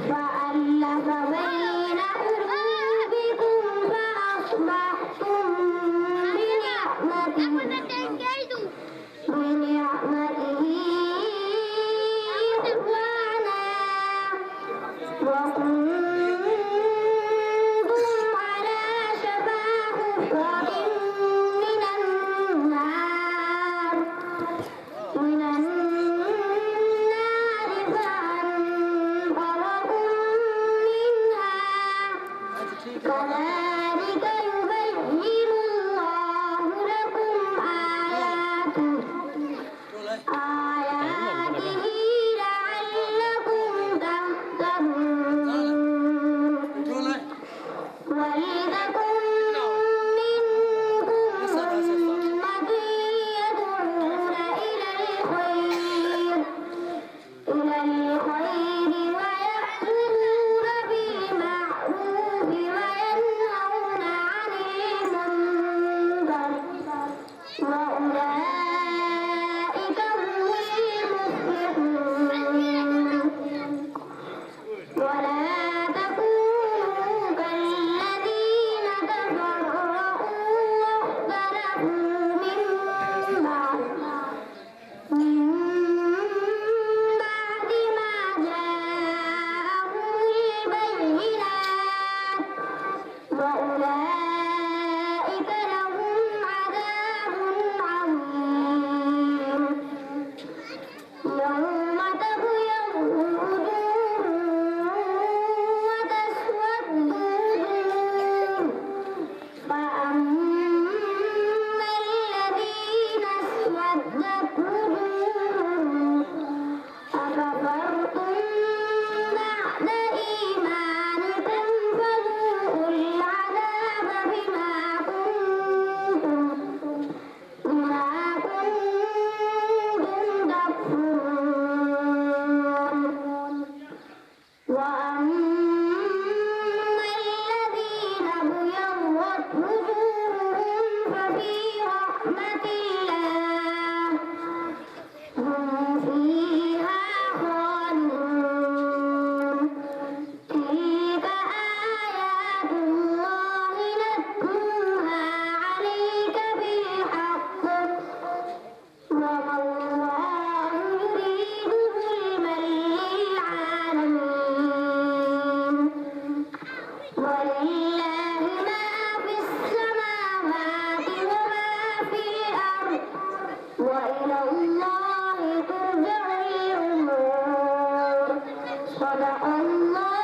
فألف بين قلوبكم فأصبحتم بنعمته إخوانا وكنتم على شفا حفرة من النار فأنقذكم منها كذلك يبين الله لكم آياته لعلكم تهتدون ولتكن منكم أمة يدعون إلى الخير ويأمرون بالمعروف وينهون عن المنكر وأولئك هم المفلحون ولا تكونوا كالذين تفرقوا واختلفوا من بعد ما جاءهم البينات وأولئك لهم عذاب عظيم يوم تبيض وجوه وتسود وجوه فأما الذين اسودت وجوههم أكفرتم بعد إيمانكم فذوقوا العذاب بما كنتم تكفرون وأما الذين ابيضت وجوههم ففي رحمة الله هم فيها خالدون تلك آيات الله نتلوها عليك بالحق وما الله يريد ظلما للعالمين ولله ما في السماوات وما في الأرض وإلى الله ترجع الأمور صدق الله